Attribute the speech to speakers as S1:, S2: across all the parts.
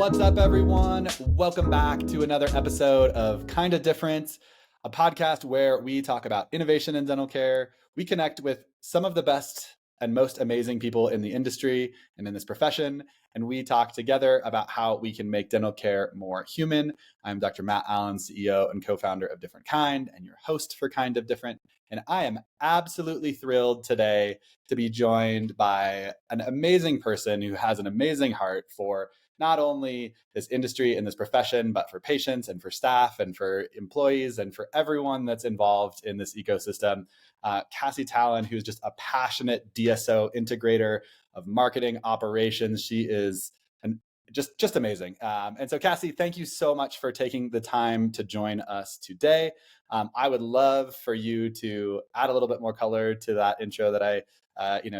S1: What's up, everyone? Welcome back to another episode of Kinda Different, a podcast where we talk about innovation in dental care. We connect with some of the best and most amazing people in the industry and in this profession, and we talk together about how we can make dental care more human. I'm Dr. Matt Allen, CEO and co-founder of DifferentKind, and your host for Kind of Different. And I am absolutely thrilled today to be joined by an amazing person who has an amazing heart for not only this industry and this profession, but for patients and for staff and for employees and for everyone that's involved in this ecosystem. Cassie Tallon, who's just a passionate DSO integrator of marketing operations. She is just amazing. And so, Cassie, thank you so much for taking the time to join us today. I would love for you to add a little bit more color to that intro that I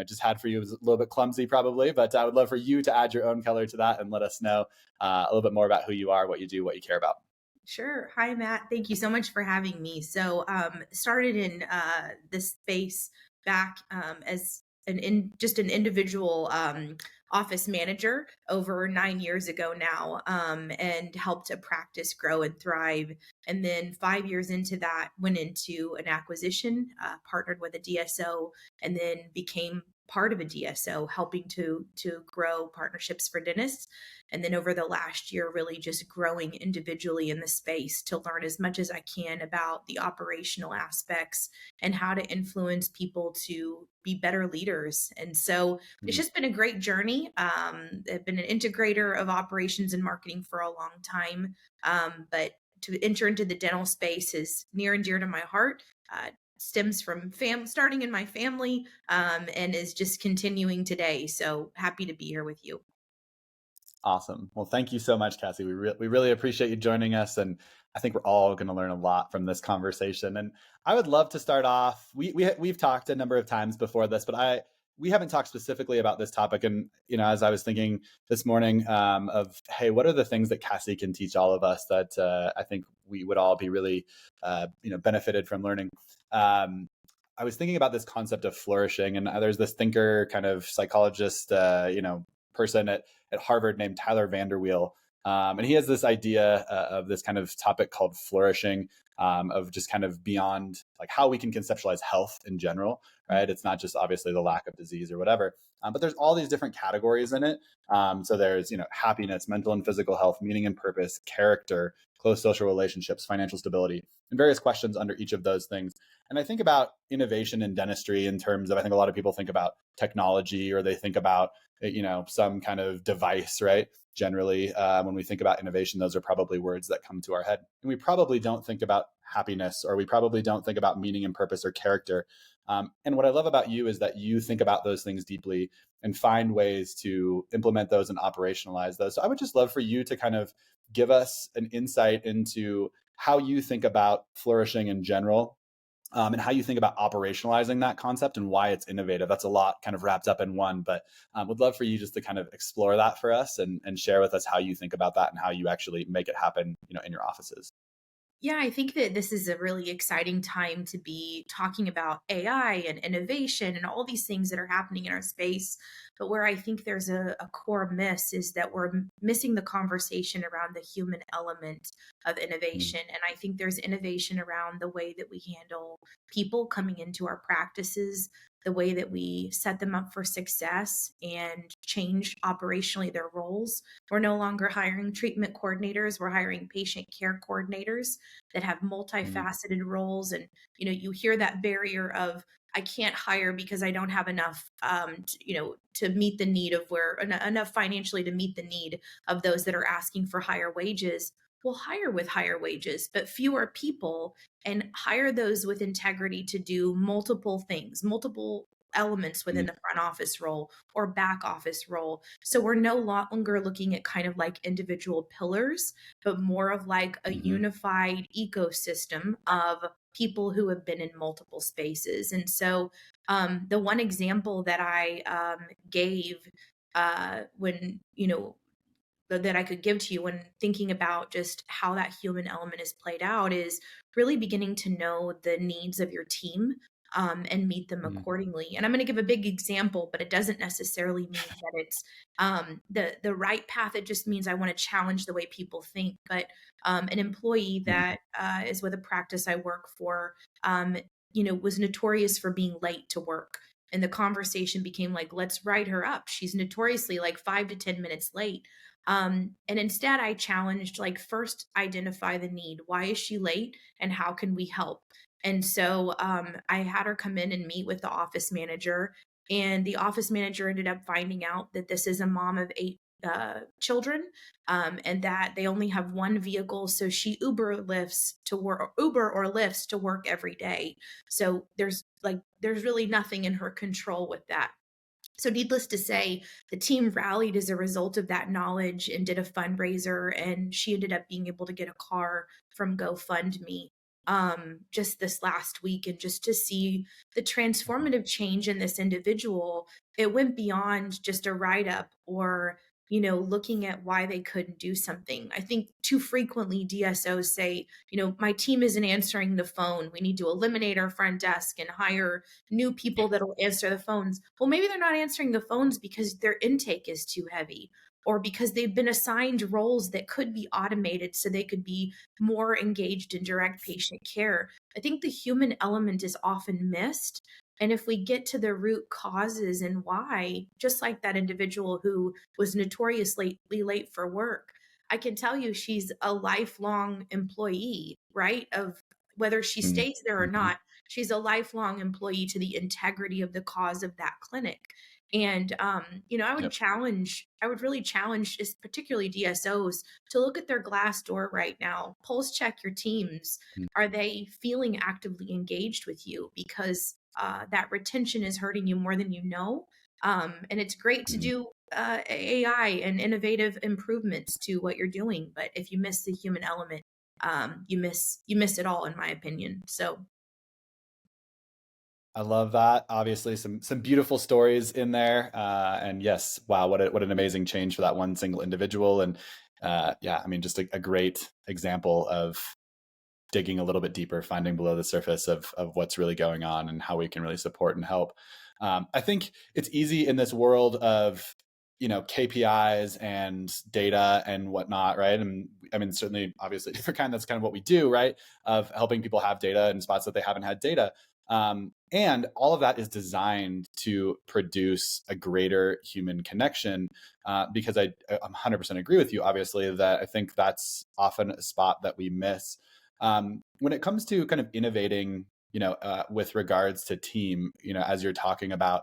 S1: just had for you. It was a little bit clumsy probably, but I would love for you to add your own color to that and let us know a little bit more about who you are, what you do, what you care about.
S2: Sure. Hi, Matt. Thank you so much for having me. So started in this space back as just an individual office manager over 9 years ago now, and helped a practice grow and thrive. And then 5 years into that, went into an acquisition, partnered with a DSO, and then became part of a DSO, helping to grow partnerships for dentists. And then over the last year, really just growing individually in the space to learn as much as I can about the operational aspects and how to influence people to be better leaders. And so it's just been a great journey. I've been an integrator of operations and marketing for a long time, but to enter into the dental space is near and dear to my heart. Stems from starting in my family, and is just continuing today. So happy to be here with you.
S1: Awesome. Well, thank you so much, Cassie. We really appreciate you joining us. And I think we're all going to learn a lot from this conversation. And I would love to start off. We've talked a number of times before this, but we haven't talked specifically about this topic. And, as I was thinking this morning of, hey, what are the things that Cassie can teach all of us that I think we would all be really, benefited from learning. I was thinking about this concept of flourishing, and there's this thinker, kind of psychologist, person at Harvard named Tyler Vanderweel. And he has this idea of this kind of topic called flourishing, of just kind of beyond like how we can conceptualize health in general, right? It's not just obviously the lack of disease or whatever, but there's all these different categories in it. So there's, happiness, mental and physical health, meaning and purpose, character, close social relationships, financial stability, and various questions under each of those things. And I think about innovation in dentistry in terms of, I think a lot of people think about technology, or they think about, some kind of device, right? Generally, when we think about innovation, those are probably words that come to our head. And we probably don't think about happiness, or we probably don't think about meaning and purpose or character. And what I love about you is that you think about those things deeply and find ways to implement those and operationalize those. So I would just love for you to kind of give us an insight into how you think about flourishing in general, and how you think about operationalizing that concept and why it's innovative. That's a lot kind of wrapped up in one, but would love for you just to kind of explore that for us and share with us how you think about that and how you actually make it happen, in your offices.
S2: Yeah, I think that this is a really exciting time to be talking about AI and innovation and all these things that are happening in our space. But where I think there's a core miss is that we're missing the conversation around the human element of innovation. And I think there's innovation around the way that we handle people coming into our practices, the way that we set them up for success and change operationally their roles. We're no longer hiring treatment coordinators, we're hiring patient care coordinators that have multifaceted roles. And you hear that barrier of, I can't hire because I don't have enough to meet the need of enough financially to meet the need of those that are asking for higher wages. We'll hire with higher wages, but fewer people, and hire those with integrity to do multiple things, multiple elements within the front office role or back office role. So we're no longer looking at kind of like individual pillars, but more of like a unified ecosystem of people who have been in multiple spaces. And so the one example that I gave when, that I could give to you when thinking about just how that human element is played out is really beginning to know the needs of your team, and meet them
S1: Mm,
S2: accordingly. And I'm going to give a big example, but it doesn't necessarily mean that it's the right path. It just means I want to challenge the way people think. But an employee
S1: mm,
S2: that is with a practice I work for, um, was notorious for being late to work. And the conversation became like, let's write her up. She's notoriously like 5 to 10 minutes late. And instead, I challenged, like, first identify the need. Why is she late? And how can we help? And so I had her come in and meet with the office manager. And the office manager ended up finding out that this is a mom of 8 children, and that they only have one vehicle. So she Uber or lifts to work every day. So there's really nothing in her control with that. So, needless to say, the team rallied as a result of that knowledge and did a fundraiser, and she ended up being able to get a car from GoFundMe just this last week. And just to see the
S1: mhm,
S2: transformative change in this individual, it went beyond just a write up or looking at why they couldn't do something. I think too frequently DSOs say, my team isn't answering the phone. We need to eliminate our front desk and hire new people that'll answer the phones. Well, maybe they're not answering the phones because their intake is too heavy, or because they've been assigned roles that could be automated so they could be more engaged in direct patient care. I think the human element is often missed. And if we get to the root causes and why, just like that individual who was notoriously late for work, I can tell you she's a lifelong employee, right? Of whether she
S1: mm,
S2: stays there or
S1: mhm.
S2: not, she's a lifelong employee to the integrity of the cause of that clinic. And
S1: Yep.
S2: I would really challenge, particularly DSOs, to look at their glass door right now. Pulse check your teams.
S1: Mm,
S2: Are they feeling actively engaged with you? Because that retention is hurting you more than you know. And it's great to
S1: mm.
S2: do AI and innovative improvements to what you're doing, but if you miss the human element, you miss it all, in my opinion. So
S1: I love that. Obviously, some beautiful stories in there, and yes, wow, what an amazing change for that one single individual. And yeah, I mean, just a great example of digging a little bit deeper, finding below the surface of what's really going on and how we can really support and help. I think it's easy in this world of KPIs and data and whatnot, right? And I mean, certainly, obviously, DifferentKind, that's kind of what we do, right? Of helping people have data in spots that they haven't had data. And all of that is designed to produce a greater human connection. Because I'm 100% agree with you, obviously, that I think that's often a spot that we miss when it comes to kind of innovating, with regards to team, as you're talking about,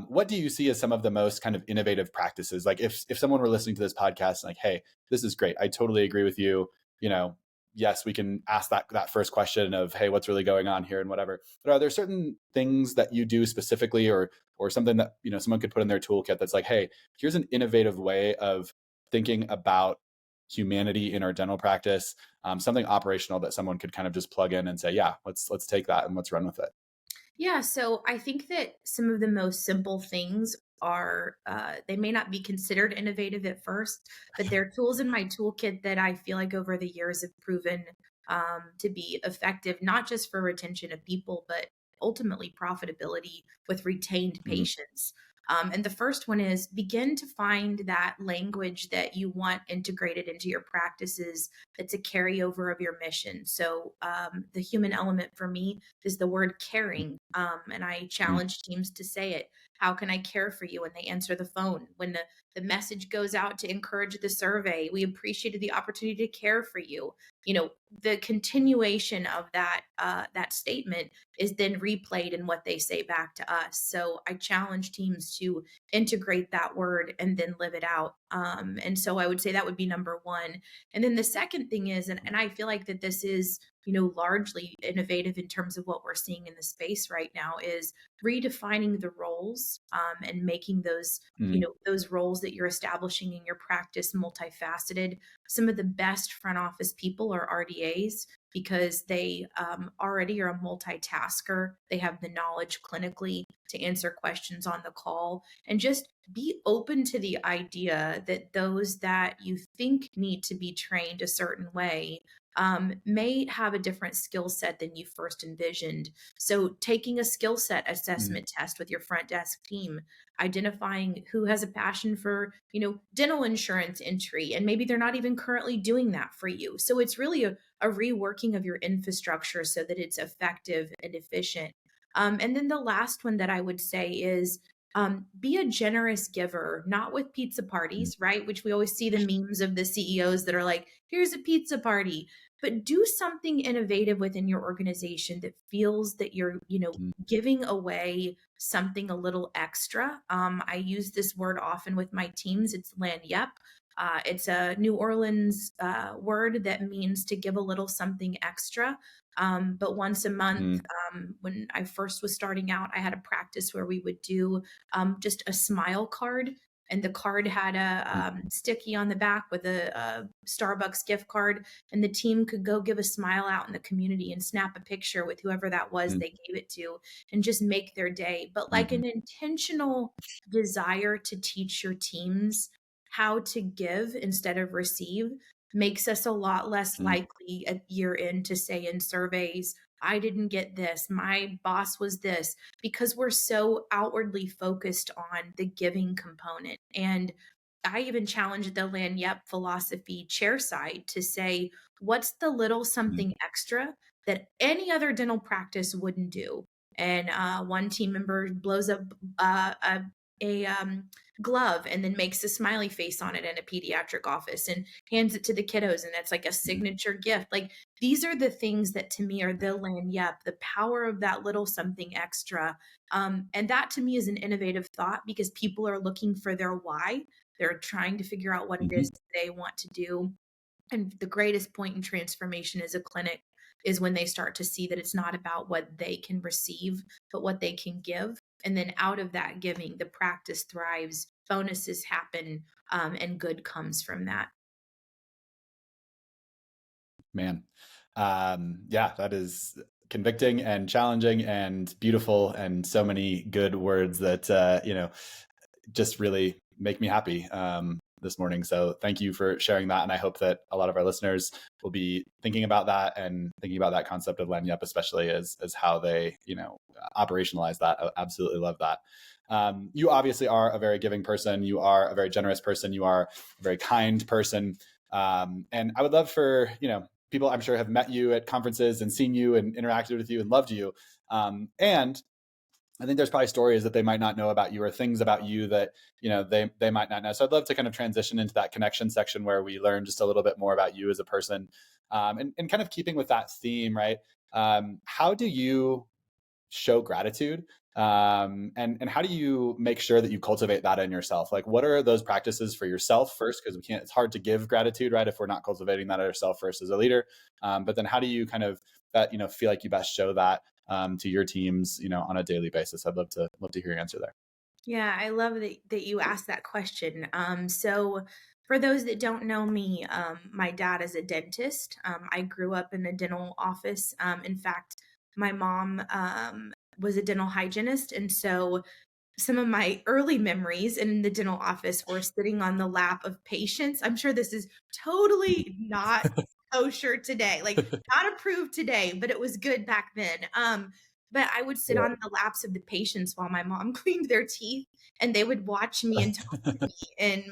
S1: what do you see as some of the most kind of innovative practices? Like if someone were listening to this podcast, and like, hey, this is great, I totally agree with you. You know, yes, we can ask that first question of, hey, what's really going on here and whatever. But are there certain things that you do specifically, or something that someone could put in their toolkit that's like, hey, here's an innovative way of thinking about humanity in our dental practice, something operational that someone could kind of just plug in and say, yeah, let's take that and let's run with it.
S2: yeah, so I think that some of the most simple things are they may not be considered innovative at first, but they're tools in my toolkit that I feel like over the years have proven to be effective, not just for retention of people, but ultimately profitability with retained
S1: Mhm,
S2: patients. And the first one is begin to find that language that you want integrated into your practices that's a carryover of your mission. So the human element for me is the word caring. And I
S1: mhm,
S2: challenge teams to say it. How can I care for you when they answer the phone? When the message goes out to encourage the survey, we appreciated the opportunity to care for you. The continuation of that statement is then replayed in what they say back to us. So I challenge teams to integrate that word and then live it out. And so I would say that would be number one. And then the second thing is, and I feel like that this is largely innovative in terms of what we're seeing in the space right now, is redefining the roles and making those
S1: mhm,
S2: those roles that you're establishing in your practice multifaceted. Some of the best front office people are RDAs because they already are a multitasker. They have the knowledge clinically to answer questions on the call, and just be open to the idea that those that you think need to be trained a certain way may have a different skill set than you first envisioned. So, taking a skill set
S1: Mm,
S2: assessment test with your front desk team, identifying who has a passion for, dental insurance entry, and maybe they're not even currently doing that for you. So, it's really a reworking of your infrastructure so that it's effective and efficient. And then the last one that I would say is be a generous giver, not with pizza
S1: mm,
S2: parties, right? Which we always see the memes of the CEOs that are like, here's a pizza party, but do something innovative within your organization that feels that you're,
S1: mm,
S2: giving away something a little extra. I use this word often with my teams. It's lagniappe. It's a New Orleans word that means to give a little something extra. But once a month,
S1: mm,
S2: when I first was starting out, I had a practice where we would do just a smile card. And the card had
S1: mm,
S2: a sticky on the back with a Starbucks gift card, and the team could go give a smile out in the community and snap a picture with whoever that was
S1: mm,
S2: they gave it to and just make their day. But like
S1: mhm,
S2: an intentional desire to teach your teams how to give instead of receive makes us a lot less
S1: mm,
S2: likely a year in to say in surveys, I didn't get this, my boss was this, because we're so outwardly focused on the giving component. And I even challenged the Lagniappe philosophy chair side to say, what's the little
S1: mm,
S2: something extra that any other dental practice wouldn't do? And one team member blows up a glove and then makes a smiley face on it in a pediatric office and hands it to the kiddos. And that's like a
S1: mm,
S2: signature gift. Like these are the things that to me are the lagniappe, the power of that little something extra. And that to me is an innovative thought because people are looking for their why. They're trying to figure out what it
S1: mhm.
S2: is they want to do. And the greatest point in transformation as a clinic is when they start to see that it's not about what they can receive, but what they can give. And then out of that giving, the practice thrives, bonuses happen, and good comes from that.
S1: Man, yeah, that is convicting and challenging and beautiful, and so many good words that just really make me happy this morning. So thank you for sharing that. And I hope that a lot of our listeners will be thinking about that and thinking about that concept of Lagniappe, especially as how they, operationalize that. I absolutely love that. You obviously are a very giving person. You are a very generous person. You are a very kind person. And I would love for, people I'm sure have met you at conferences and seen you and interacted with you and loved you. And I think there's probably stories that they might not know about you or things about you that they might not know. So I'd love to kind of transition into that connection section where we learn just a little bit more about you as a person, and kind of keeping with that theme, right? How do you show gratitude, and how do you make sure that you cultivate that in yourself? Like, what are those practices for yourself first? Because we can't. It's hard to give gratitude, right, if we're not cultivating that ourselves first as a leader. But then, how do you kind of that feel like you best show that to your teams, on a daily basis? I'd love to hear your answer there.
S2: Yeah, I love that you asked that question. So for those that don't know me, my dad is a dentist. I grew up in a dental office. In fact, my mom was a dental hygienist, and so some of my early memories in the dental office were sitting on the lap of patients. I'm sure this is totally not kosher today, like not approved today, but it was good back then. But I would sit
S1: Yeah.
S2: on the laps of the patients while my mom cleaned their teeth, and they would watch me and talk to me in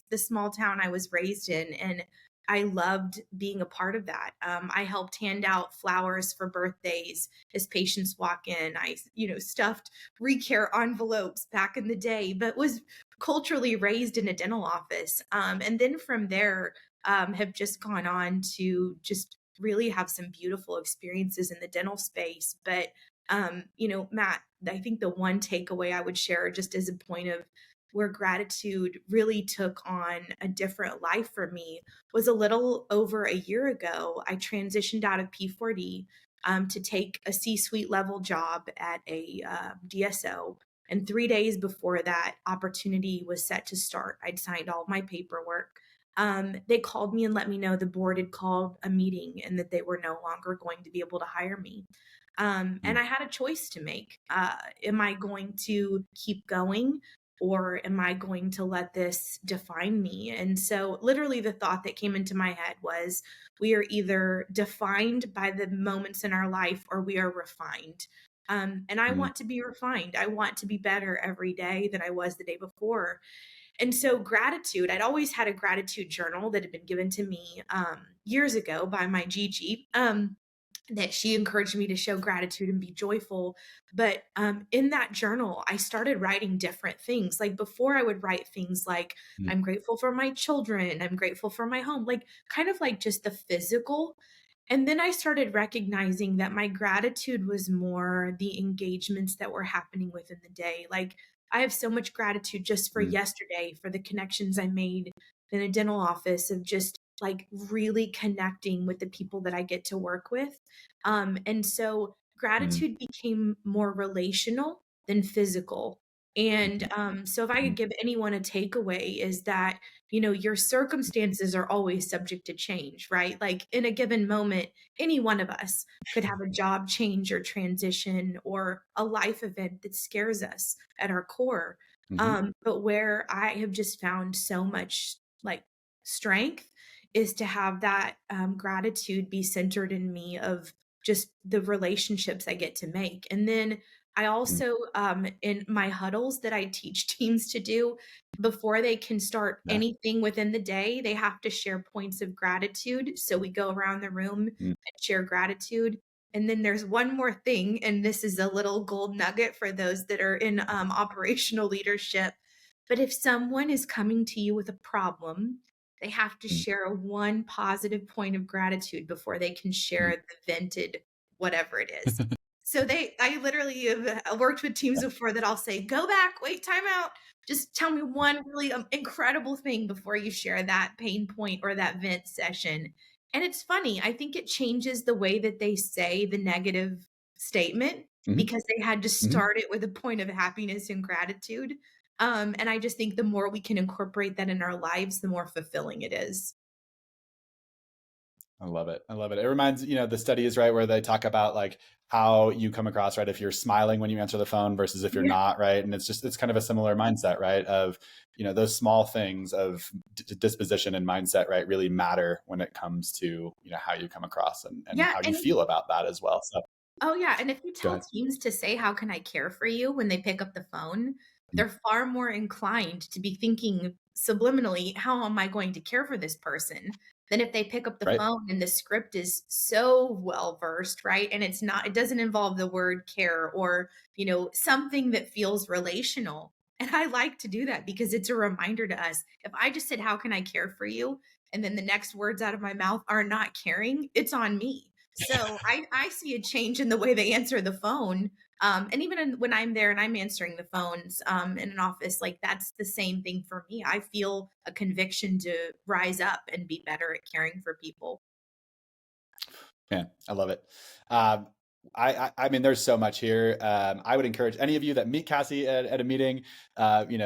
S2: the small town I was raised in. And I loved being a part of that. I helped hand out flowers for birthdays as patients walk in. I, stuffed recare envelopes back in the day, but was culturally raised in a dental office. And then from there, have just gone on to just really have some beautiful experiences in the dental space. But, Matt, I think the one takeaway I would share just as a point of where gratitude really took on a different life for me was a little over a year ago. I transitioned out of P4D to take a C-suite level job at a DSO. And 3 days before that opportunity was set to start, I'd signed all my paperwork. They called me and let me know the board had called a meeting and that they were no longer going to be able to hire me. And
S1: Mm,
S2: I had a choice to make. Am I going to keep going? or am I going to let this define me? And so, literally, the thought that came into my head was we are either defined by the moments in our life or we are refined. And I
S1: Mm,
S2: want to be refined. I want to be better every day than I was the day before. And so, gratitude, I'd always had a gratitude journal that had been given to me years ago by my Gigi. That she encouraged me to show gratitude and be joyful. But in that journal, I started writing different things. Like before, I would write things like,
S1: mm,
S2: I'm grateful for my children, I'm grateful for my home, like kind of like just the physical. And then I started recognizing that my gratitude was more the engagements that were happening within the day. Like I have so much gratitude just for
S1: mm,
S2: yesterday, for the connections I made in a dental office, of just like really connecting with the people that I get to work with. And so
S1: mm,
S2: gratitude became more relational than physical. And
S1: mhm,
S2: so, if I could
S1: mhm.
S2: give anyone a takeaway, is that, your circumstances are always subject to change, right? Like in a given moment, any one of us could have a job change or transition or a life event that scares us at our core.
S1: Mhm,
S2: But where I have just found so much like strength is to have that gratitude be centered in me of just the relationships I get to make. And then I
S1: mm,
S2: also, in my huddles that I teach teams to do, before they can start
S1: yeah,
S2: anything within the day, they have to share points of gratitude. So we go around the room
S1: mm,
S2: and share gratitude. And then there's one more thing, and this is a little gold nugget for those that are in operational leadership. But if someone is coming to you with a problem, they have to
S1: mm,
S2: share one positive point of gratitude before they can
S1: mm.
S2: share the vented whatever it is. So I literally have worked with teams
S1: Yeah,
S2: before that I'll say, go back, wait, time out. Just tell me one really incredible thing before you share that pain point or that vent session. And it's funny. I think it changes the way that they say the negative statement
S1: mhm,
S2: because they had to
S1: mhm.
S2: start it with a point of happiness and gratitude. And I just think the more we can incorporate that in our lives, the more fulfilling it is.
S1: I love it. I love it. It reminds, the studies, right, where they talk about like how you come across, right, if you're smiling when you answer the phone versus if you're
S2: Yeah.
S1: not, right? And it's kind of a similar mindset, right? Of, those small things of disposition and mindset, right, really matter when it comes to, how you come across and
S2: Yeah.
S1: how you
S2: And
S1: feel about that as well. So
S2: oh, yeah, and if you
S1: go
S2: tell
S1: ahead.
S2: teams to say, "How can I care for you?" when they pick up the phone,
S1: Mm,
S2: they're far more inclined to be thinking subliminally, "How am I going to care for this person?" than if they pick up the
S1: right.
S2: phone and the script is so well versed, right? And it doesn't involve the word care or, something that feels relational. And I like to do that because it's a reminder to us. If I just said, "How can I care for you?" and then the next words out of my mouth are not caring, it's on me. So I see a change in the way they answer the phone. And even when I'm there and I'm answering the phones in an office, like that's the same thing for me. I feel a conviction to rise up and be better at caring for people.
S1: Man, I love it. Um, I mean, there's so much here. I would encourage any of you that meet Cassie at a meeting,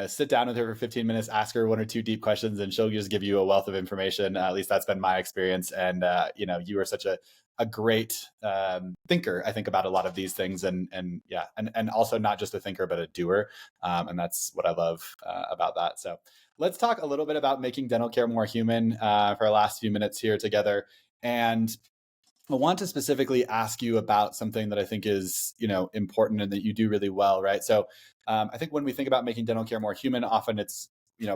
S1: sit down with her for 15 minutes, ask her one or two deep questions, and she'll just give you a wealth of information. At least that's been my experience. And you are such a great thinker. I think about a lot of these things, and yeah, and also not just a thinker but a doer. And that's what I love about that. So let's talk a little bit about making dental care more human for our last few minutes here together. And I want to specifically ask you about something that I think is, important and that you do really well, right? So, I think when we think about making dental care more human, often it's,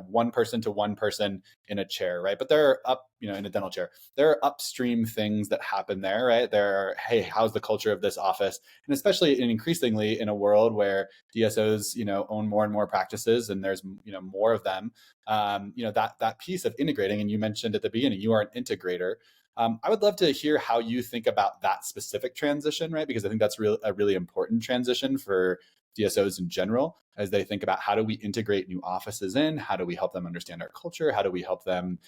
S1: one person to one person in a chair, right? But there are in a dental chair, there are upstream things that happen there, right? There are, hey, how's the culture of this office? And especially and increasingly in a world where DSOs, own more and more practices and there's, more of them, that piece of integrating, and you mentioned at the beginning, you are an integrator. I would love to hear how you think about that specific transition, right? Because I think that's a really important transition for DSOs in general as they think about how do we integrate new offices in? How do we help them understand our culture? How do we help them,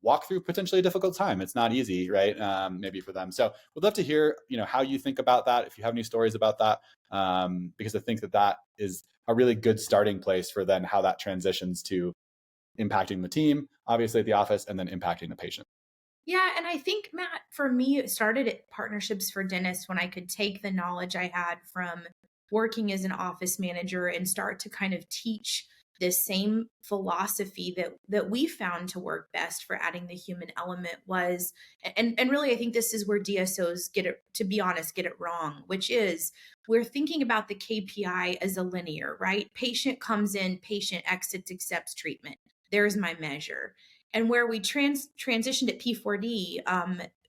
S1: walk through potentially a difficult time? It's not easy, right? Maybe for them. So we'd love to hear, how you think about that. If you have any stories about that, because I think that is a really good starting place for then how that transitions to impacting the team, obviously at the office, and then impacting the patient.
S2: Yeah, and I think, Matt, for me, it started at Partnerships for Dentists when I could take the knowledge I had from working as an office manager and start to kind of teach this same philosophy that we found to work best for adding the human element was, and really I think this is where DSOs get it, to be honest, get it wrong, which is we're thinking about the KPI as a linear, right? Patient comes in, patient exits, accepts treatment. There's my measure. And where we transitioned at P4D,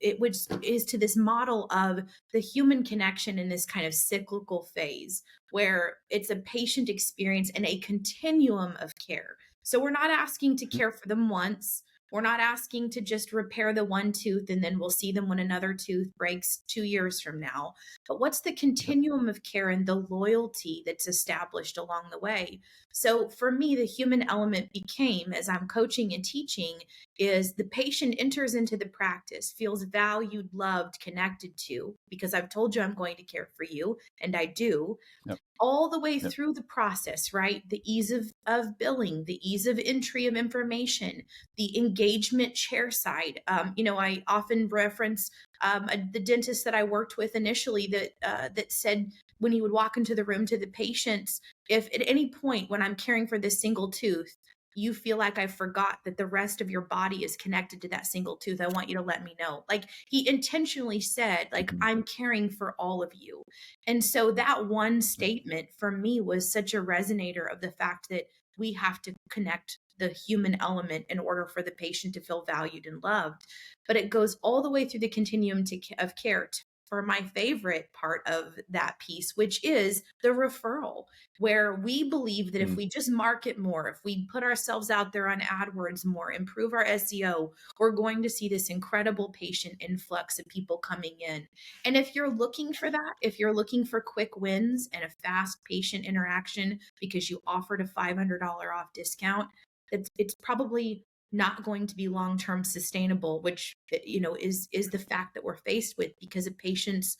S2: it which is to this model of the human connection in this kind of cyclical phase where it's a patient experience and a continuum of care. So we're not asking to care for them once. We're not asking to just repair the one tooth and then we'll see them when another tooth breaks 2 years from now. But what's the
S1: Yep.
S2: continuum of care and the loyalty that's established along the way? So for me, the human element became, as I'm coaching and teaching, is the patient enters into the practice, feels valued, loved, connected to, because I've told you I'm going to care for you, and I do,
S1: Yep.
S2: all the way
S1: Yep.
S2: through the process, right? The ease of billing, the ease of entry of information, the engagement chair side. I often reference the dentist that I worked with initially that said when he would walk into the room to the patients, if at any point when I'm caring for this single tooth, you feel like I forgot that the rest of your body is connected to that single tooth, I want you to let me know. Like he intentionally said, like,
S1: Mhm.
S2: I'm caring for all of you. And so that one
S1: Yep.
S2: statement for me was such a resonator of the fact that we have to connect the human element in order for the patient to feel valued and loved. But it goes all the way through the continuum of care for my favorite part of that piece, which is the referral, where we believe that if
S1: Mm.
S2: we just market more, if we put ourselves out there on AdWords more, improve our SEO, we're going to see this incredible patient influx of people coming in. And if you're looking for that, if you're looking for quick wins and a fast patient interaction because you offered a $500 off discount, it's probably not going to be long-term sustainable, which is the fact that we're faced with because of patients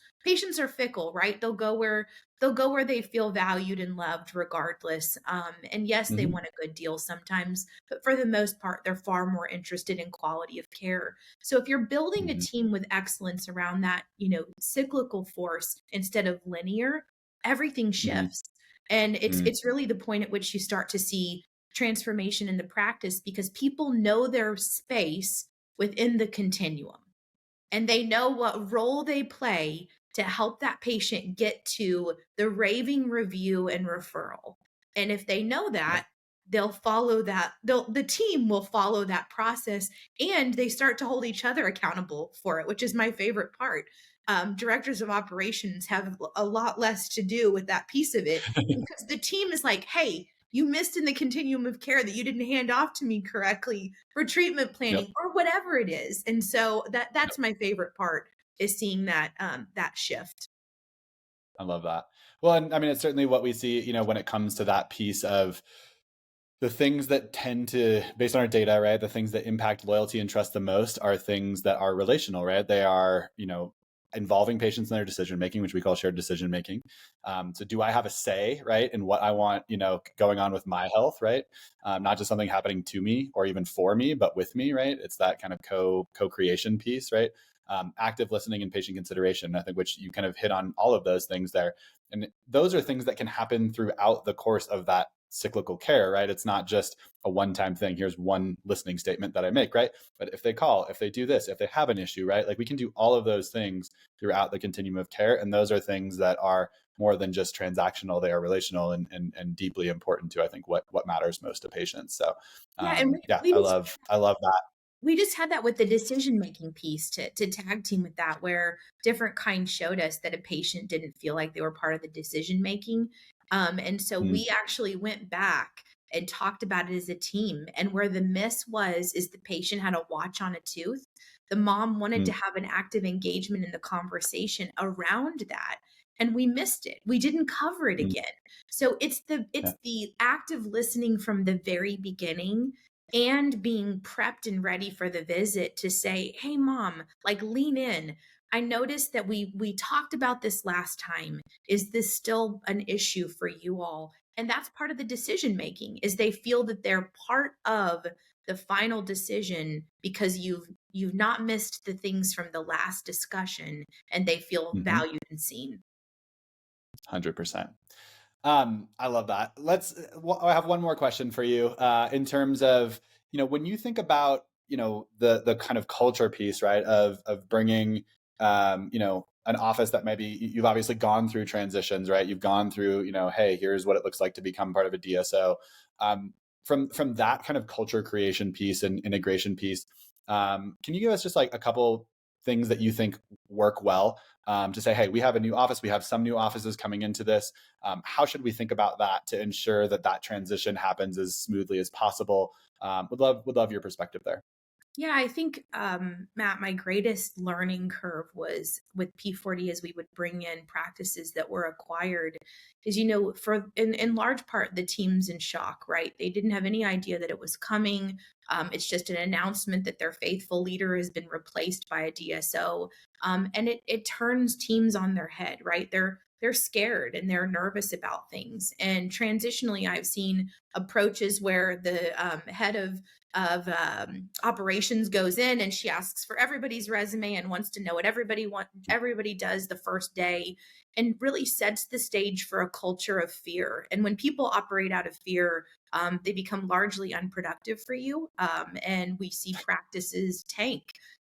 S2: are fickle, right? They'll go where they feel valued and loved regardless. And yes, they
S1: Mhm.
S2: want a good deal sometimes, but for the most part, they're far more interested in quality of care. So if you're building a
S1: Mhm.
S2: team with excellence around that, cyclical force instead of linear, everything
S1: Mhm.
S2: shifts. And it's
S1: Mm.
S2: it's really the point at which you start to see transformation in the practice because people know their space within the continuum and they know what role they play to help that patient get to the raving review and referral. And if they know
S1: Yep.
S2: that, they'll follow that. The team will follow that process and they start to hold each other accountable for it, which is my favorite part. Directors of operations have a lot less to do with that piece of it because the team is like, hey, you missed in the continuum of care that you didn't hand off to me correctly for treatment
S1: Yep.
S2: planning or whatever it is. And so
S1: Yep.
S2: that's my favorite part is seeing that shift.
S1: I love that. Well, and I mean, it's certainly what we see, when it comes to that piece of the things that tend to, based on our data, right? The things that impact loyalty and trust the most are things that are relational, right? They are, involving patients in their decision making, which we call shared decision making. So, do I have a say, right, in what I want, going on with my health, right? Not just something happening to me or even for me, but with me, right? It's that kind of co creation piece, right? Active listening and patient consideration, I think, which you kind of hit on all of those things there. And those are things that can happen throughout the course of that cyclical care, right? It's not just a one-time thing. Here's one listening statement that I make, right? But if they call, if they do this, if they have an issue, right? Like we can do all of those things throughout the continuum of care. And those are things that are more than just transactional. They are relational and deeply important to, I think, what matters most to patients. So
S2: Yeah, and
S1: yeah,
S2: we just
S1: I love that.
S2: we just had that with the decision making piece to tag team with that, where DifferentKind showed us that a patient didn't feel like they were part of the decision making. And so
S1: Mm.
S2: we actually went back and talked about it as a team. And where the miss was, is the patient had a watch on a tooth. The mom wanted to
S1: Mm.
S2: have an active engagement in the conversation around that. And we missed it. We didn't cover it
S1: Mm.
S2: again. So it's the
S1: Yeah.
S2: it's the active listening from the very beginning and being prepped and ready for the visit to say, "Hey mom, like lean in. I noticed that we talked about this last time. Is this still an issue for you all?" And that's part of the decision making is they feel that they're part of the final decision because you've not missed the things from the last discussion and they feel
S1: Mhm.
S2: valued and seen.
S1: 100%. I love that. I have one more question for you. In terms of, when you think about, the kind of culture piece, right? Of bringing, an office that maybe you've obviously gone through transitions, right? You've gone through, hey, here's what it looks like to become part of a DSO. Um, from that kind of culture creation piece and integration piece, can you give us just like a couple things that you think work well, to say, hey, we have a new office, we have some new offices coming into this. How should we think about that to ensure that that transition happens as smoothly as possible? Would love your perspective there.
S2: Yeah, I think, Matt, my greatest learning curve was with P40 as we would bring in practices that were acquired. Is, for in large part, the team's in shock, right? They didn't have any idea that it was coming. It's just an announcement that their faithful leader has been replaced by a DSO. And it turns teams on their head, right? They're scared and they're nervous about things. And transitionally, I've seen approaches where the head of operations goes in and she asks for everybody's resume and wants to know what everybody does the first day, and really sets the stage for a culture of fear. And when people operate out of fear, they become largely unproductive for you, and we see practices tank.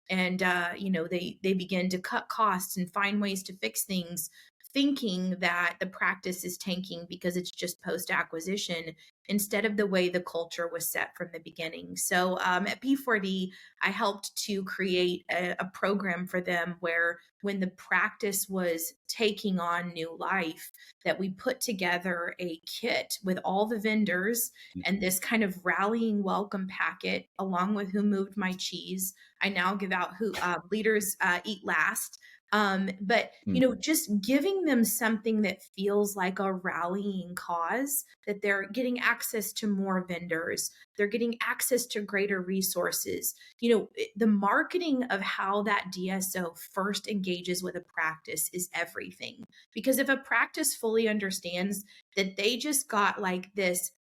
S2: And they begin to cut costs and find ways to fix things, thinking that the practice is tanking because it's just post acquisition instead of the way the culture was set from the beginning. So at P4D, I helped to create a program for them where when the practice was taking on new life, that we put together a kit with all the vendors and this kind of rallying welcome packet along with who moved my cheese. I now give out who leaders eat last. But just giving them something that feels like a rallying cause, that they're getting access to more vendors, they're getting access to greater resources. The marketing of how that DSO first engages with a practice is everything. Because if a practice fully understands that they just got like this,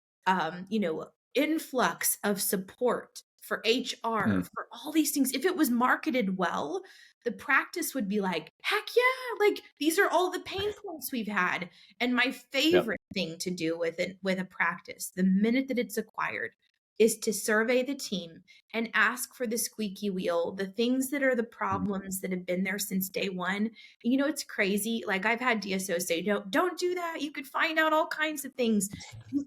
S2: influx of support for HR,
S1: Mm,
S2: for all these things, if it was marketed well, the practice would be like, heck yeah, like these are all the pain points we've had. And my
S1: yep.
S2: favorite thing to do with a practice, the minute that it's acquired, is to survey the team and ask for the squeaky wheel, the things that are the
S1: Mm.
S2: problems that have been there since day one. And it's crazy. Like I've had DSOs say, don't do that. You could find out all kinds of things.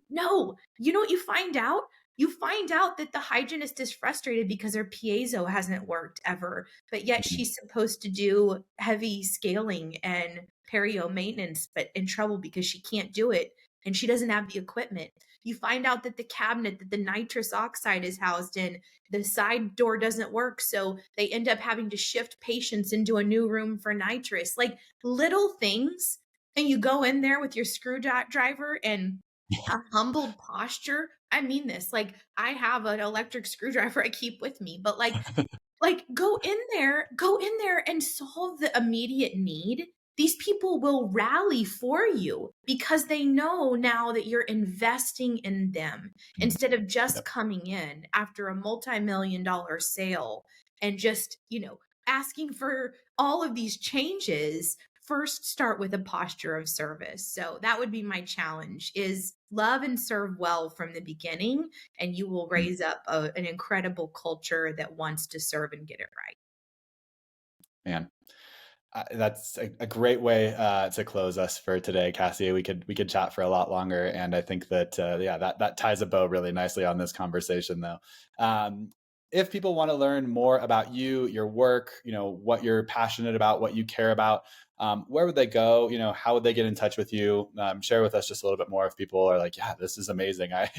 S2: No, you know what you find out? You find out that the hygienist is frustrated because her piezo hasn't worked ever, but yet
S1: Mm.
S2: she's supposed to do heavy scaling and perio maintenance, but in trouble because she can't do it and she doesn't have the equipment. You find out that the cabinet that the nitrous oxide is housed in, the side door doesn't work. So they end up having to shift patients into a new room for nitrous, like little things. And you go in there with your screwdriver and a humbled posture. I mean this. Like I have an electric screwdriver I keep with me, but like go in there and solve the immediate need. These people will rally for you because they know now that you're investing in them
S1: Mm.
S2: instead of just
S1: Yep.
S2: coming in after a multi-million-dollar sale and just, asking for all of these changes. First start with a posture of service. So that would be my challenge, is love and serve well from the beginning, and you will
S1: Mm.
S2: raise up an incredible culture that wants to serve and get it right.
S1: Man, that's a great way to close us for today, Cassie. We could chat for a lot longer, and I think that yeah, that ties a bow really nicely on this conversation, though. Um, if people want to learn more about you, your work, what you're passionate about, what you care about, where would they go? How would they get in touch with you? Share with us just a little bit more. If people are like, yeah, this is amazing, I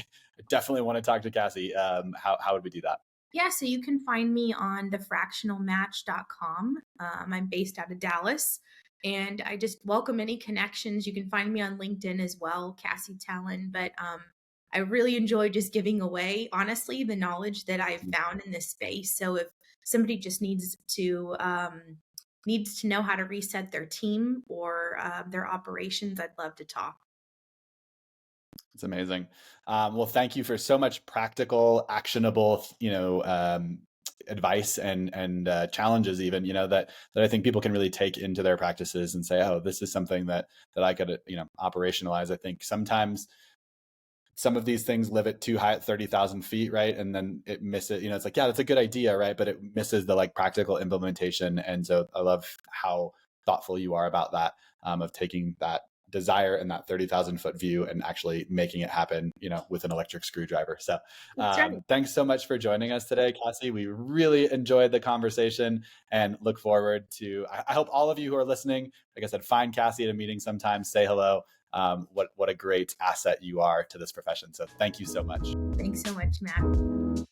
S1: definitely want to talk to Cassie. How would we do that?
S2: Yeah, so you can find me on thefractionalmatch.com. I'm based out of Dallas, and I just welcome any connections. You can find me on LinkedIn as well, Cassie Tallon. But I really enjoy just giving away, honestly, the knowledge that I've found in this space. So if somebody just needs to know how to reset their team or their operations, I'd love to talk.
S1: It's amazing. Well, thank you for so much practical, actionable, advice and challenges, even, that I think people can really take into their practices and say, oh, this is something that I could operationalize. I think sometimes some of these things live at too high at 30,000 feet, right? And then it misses, it's like, yeah, that's a good idea, right? But it misses the like practical implementation. And so I love how thoughtful you are about that, of taking that desire and that 30,000 foot view and actually making it happen, with an electric screwdriver. So
S2: That's right.
S1: thanks so much for joining us today, Cassie. We really enjoyed the conversation and look forward to, I hope all of you who are listening, like I said, find Cassie at a meeting sometime, say hello. What a great asset you are to this profession. So thank you so much.
S2: Thanks so much, Matt.